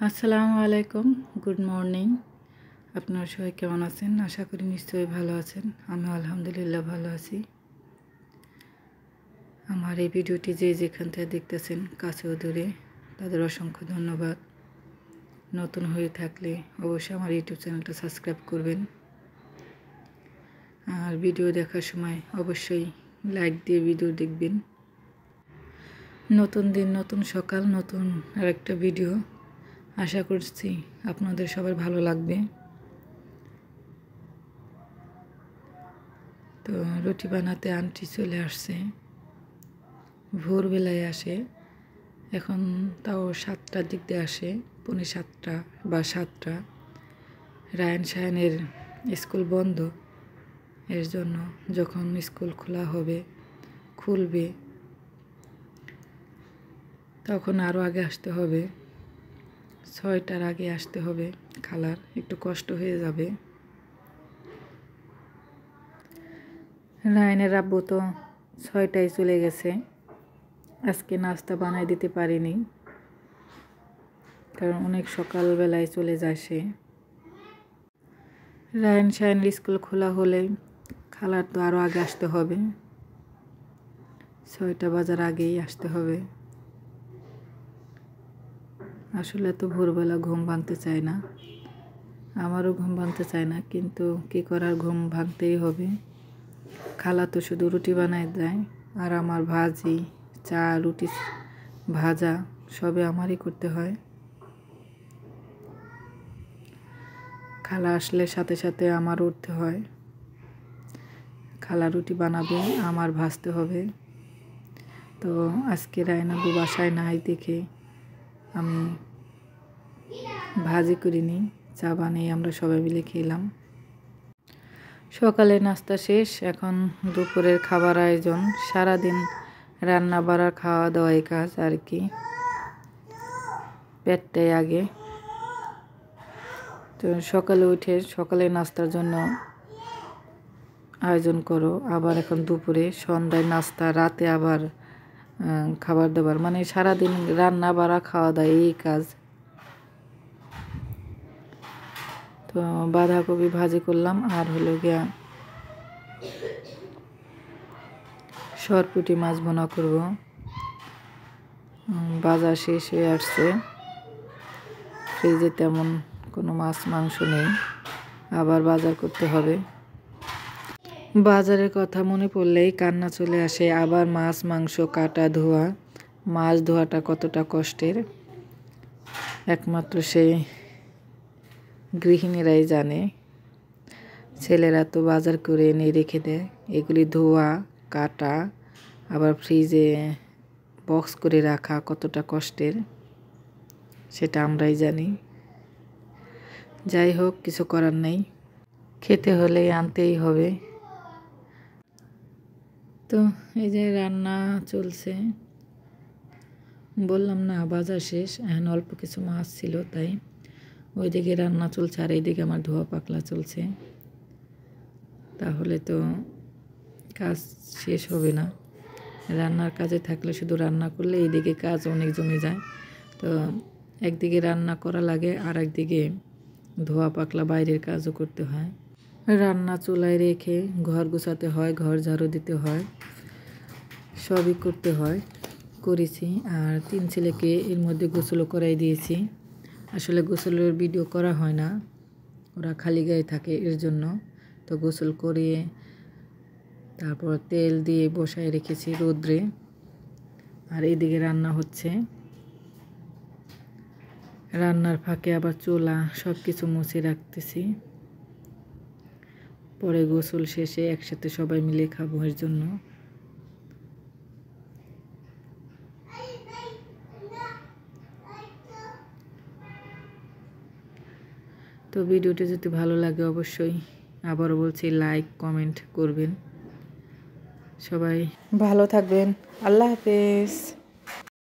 আসসালামু আলাইকুম, good morning. আপনারা সবাই কেমন আছেন? আশা করি নিশ্চয়ই ভালো আছেন। আমি আলহামদুলিল্লাহ ভালো আছি। আমার এই ভিডিওটি যেখান থেকে দেখতেছেন, কাছে ও দূরে, তাদের অসংখ্য ধন্যবাদ। নতুন হয়ে থাকলে অবশ্যই আমার ইউটিউব চ্যানেলটা সাবস্ক্রাইব করবেন। আর ভিডিও দেখার সময় অবশ্যই লাইক দিয়ে ভিডিও দেখবেন। নতুন দিন, নতুন সকাল, নতুন আরেকটা ভিডিও। আশা করছি আপনাদের সবার ভালো লাগবে। তো রুটি বানাতে আন্টি চলে আসছে, ভোরবেলায় আসে। এখন তাও 7টার দিক দিয়ে আসে, 7:45 বা 7টা। রায়ান সায়ানের স্কুল বন্ধ, এর জন্য যখন স্কুল খুলবে তখন আরও আগে আসতে হবে, 6টার আগে আসতে হবে। খালার একটু কষ্ট হয়ে যাবে। রায়ানের আব্বু তো 6টায় চলে গেছে। আজকে নাস্তা বানাই দিতে পারিনি, কারণ অনেক সকালবেলায় চলে যায় সে। রায়ান সায়ানের স্কুল খোলা হলে খালার তো আরও আগে আসতে হবে, 6টা বাজার আগেই আসতে হবে। আসলে তো ভোরবেলা ঘুম ভাঙতে চায় না, আমারও ঘুম ভাঙতে চায় না, কিন্তু কী করার, ঘুম ভাঙতেই হবে। খালা তো শুধু রুটি বানায় দেয়, আর আমার ভাজি, চা, রুটি, ভাজা সবে আমারই করতে হয়। খালা আসলে সাথে সাথে আমার উঠতে হয়। খালা রুটি বানাবে, আমার ভাজতে হবে। তো আজকে রায়নাবু বাসায় নাই দেখে আমি ভাজি করিনি, চা বানিয়ে আমরা সবাই মিলে খেলাম। সকালে নাস্তা শেষ, এখন দুপুরের খাবার আয়োজন। সারাদিন রান্না বাড়া, খাওয়া দাওয়াই কাজ আর কি, পেটটাই আগে। তো সকালে উঠে সকালে নাস্তার জন্য আয়োজন করো, আবার এখন দুপুরে, সন্ধ্যায় নাস্তা, রাতে আবার খাবার দাবার, মানে সারাদিন রান্না বাড়া, খাওয়া দাওয়া এই কাজ। তো বাঁধাকপি ভাজি করলাম, আর হলো গিয়া সরপুঁটি মাছ ভুনা করব। বাজার শেষ হয়ে আসছে, ফ্রিজে তেমন কোনো মাছ মাংস নেই, আবার বাজার করতে হবে। বাজারের কথা মনে পড়লেই কান্না চলে আসে। আবার মাছ মাংস কাটা ধোয়া, মাছ ধোয়াটা কতটা কষ্টের একমাত্র সেই গৃহিণীরাই জানে। ছেলেরা তো বাজার করে এনে রেখে দেয়, এগুলি ধোয়া, কাটা, আবার ফ্রিজে বক্স করে রাখা কতটা কষ্টের সেটা আমরাই জানি। যাই হোক, কিছু করার নেই, খেতে হলে আনতেই হবে। তো এই যে রান্না চলছে, বললাম না বাজার শেষ, এখন অল্প কিছু মাছ ছিল, তাই ওইদিকে রান্না চলছে আর এইদিকে আমার ধোয়া পাকলা চলছে। তাহলে তো কাজ শেষ হবে না। রান্নার কাজে থাকলে শুধু রান্না করলে এইদিকে কাজ অনেক জমে যায়। তো একদিকে রান্না করা লাগে, আর একদিকে ধোয়া পাকলা বাইরের কাজও করতে হয়। রান্না চুলায় রেখে ঘর গোছাতে হয়, ঘর ঝাড়ু দিতে হয়, সবই করতে হয়, করেছি। আর 3 ছেলেকে এর মধ্যে গোসলও করাই দিয়েছি। আসলে গোসলের ভিডিও করা হয় না, ওরা খালি গায়ে থাকে এর জন্য। তো গোসল করিয়ে তারপর তেল দিয়ে বসায় রেখেছি রোদ্রে, আর এইদিকে রান্না হচ্ছে। রান্নার ফাঁকে আবার চুলা সব কিছু মুছে রাখতেছি, পরে গোসল শেষে একসাথে সবাই মিলে খাবো এর জন্য। তো ভিডিওটি যদি ভালো লাগে অবশ্যই, আবারও বলছি, লাইক কমেন্ট করবেন। সবাই ভালো থাকবেন। আল্লাহ হাফেজ।